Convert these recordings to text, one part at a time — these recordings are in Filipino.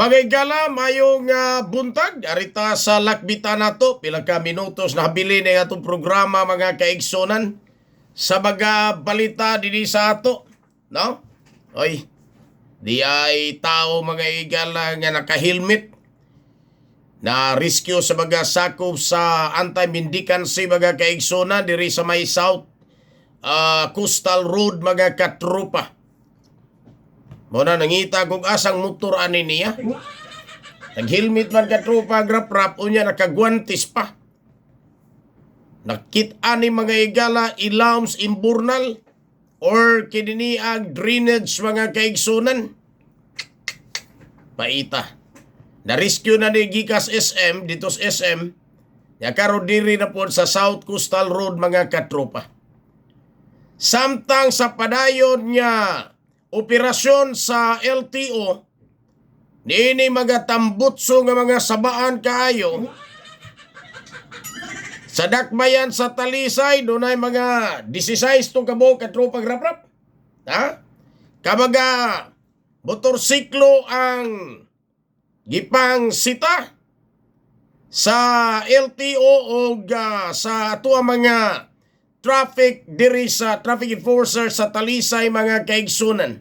Bagay gala, mayong buntag, arita sa lakbita na to, pila ka minutos na habili na itong programa mga kaigsonan sa mga balita dini sa ato, no? Oy, di ay tao mga igala nga naka-helmet na rescue sa mga sakop sa anti-mendicancy mga kaigsonan diri sa may South Coastal Road mga katrupa. Muna nangita kung asang motor ani niya. Nag-helmet man katrupa, grap-rap, unya nakagwantis pa. Nakita ni mga igala, ilams imburnal, or kininiag drainage mga kaigsunan. Paita. Na-rescue na ni Gikas SM, dito sa SM, yakaro diri na po sa South Coastal Road mga katrupa. Samtang sa padayon niya, operasyon sa LTO, niini mga tambutso nga mga sabaan kaayo, sa dakbayan sa Talisay, doon ay mga 16 itong kabong katropang rap-rap. Ha? Kamaga motorsiklo ang gipang sita sa LTO o sa ato mga traffic diri sa traffic enforcer sa Talisay mga kaigsunan.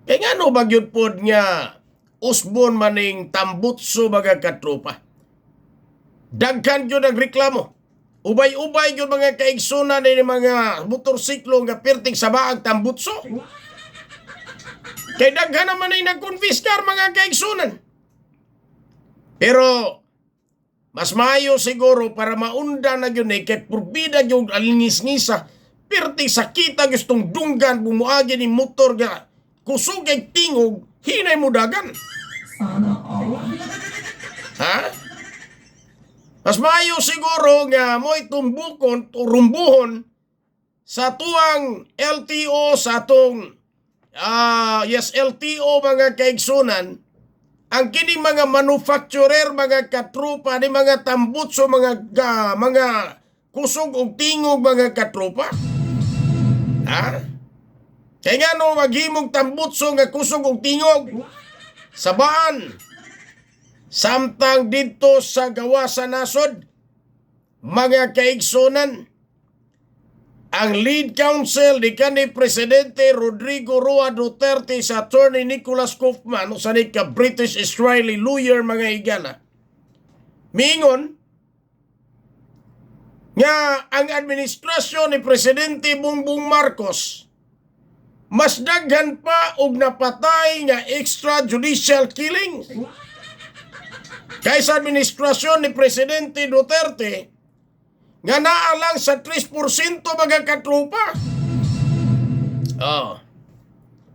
Kaya nga no bagyod pod nga usbon maning tambutso mga katropa. Daghan yun nagreklamo. Ubay-ubay yun mga kaigsunan ni mga motorsiklo nga perting sa baag tambutso. Kaya daghan naman ay nagkonfiskar mga kaigsunan. Pero mas maayo siguro para maunda na yun kay purbida yung alinis-ngisa. Perting sakita gustong dunggan bumuagi ni motor nga kusog ay tingog, hinay mo dagan. Ha? Mas maayo siguro nga mo itumbukon o rumbuhon sa tuang LTO sa atong LTO mga kaigsunan. Ang kini mga manufacturer, mga katrupa, ni mga tambutso, mga kusog o tingog mga katrupa. Ha? Kaya nga no, maghimog tambutso nga kusog o tingog. Sabaan. Samtang dito sa gawa sa nasod, mga kaigsunan, ang lead counsel ni kanhi Presidente Rodrigo Roa Duterte sa Attorney Nicholas Kaufman sa ka British-Israeli lawyer mga igala. Mingon nga ang administrasyon ni Presidente Bongbong Marcos mas daghan pa og napatay nga extrajudicial killing kaysa administrasyon ni Presidente Duterte nga naalang sa 3% mga katrupa.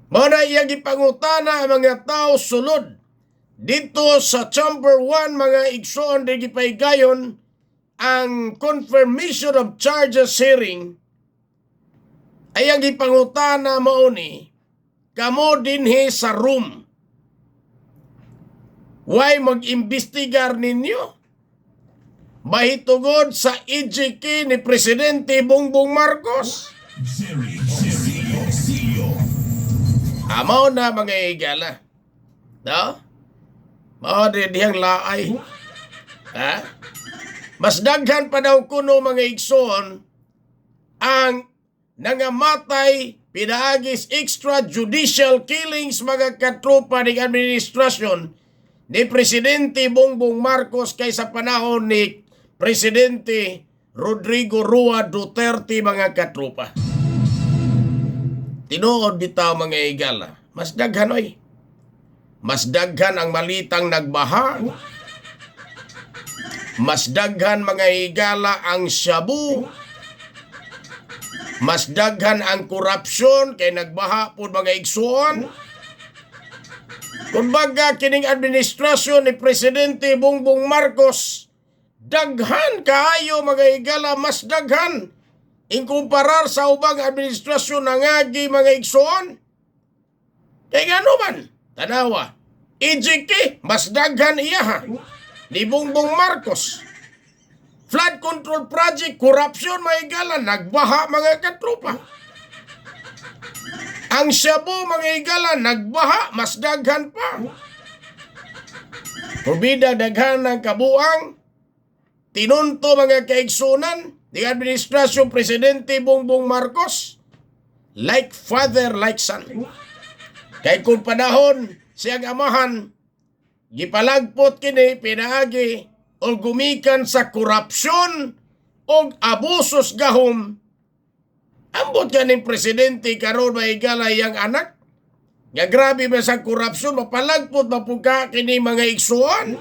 Muna iyang ipangutana ang mga tao sulod dito sa Chamber 1 mga igsoon di gipaygayon ang confirmation of charges hearing ay ang ipangutana mao ni kamo dinhi sa room. Why mag-imbestigar ninyo? Mahitugod sa EJK ni Presidente Bongbong Marcos. Amaw na mga igala. No? Mao dihang laay. Ha? Mas daghan pa daw kuno mga igsoon ang nangamatay pinaagis extrajudicial killings mga katropa ng administrasyon ni Presidente Bongbong Marcos kaysa panahon ni Presidente Rodrigo Roa Duterte mga katropa. Tinuod bitaw mga igala. Mas daghan oy. Mas daghan ang malitang nagbaha. Mas daghan mga igala ang shabu. Mas daghan ang korupsyon kay nagbaha po mga igsuon. Kumbaga kining administrasyon ni Presidente Bongbong Marcos daghan kaayo mga igala, mas daghan inkumparar sa ubang administrasyon na ngagi mga igsoon. Kaya nga naman, tanawa, EJK, mas daghan iya ha, ni Bongbong Marcos. Flood control project, korupsyon mga igala, nagbaha mga katrupa. Ang Shabu mga igala, nagbaha, mas daghan pa. Probida daghan ng kabuang, tinunto mga kaigsunan, di administrasyon Presidente Bongbong Marcos, like father, like son. Kay kung panahon siyang amahan, gipalagpot kini pinaagi o gumikan sa korupsyon o abusos gahom, ambot kaning presidente karon maigalay ang anak. Nga grabe ba sa korupsyon, mapalagpot mapuka kini mga igsuon.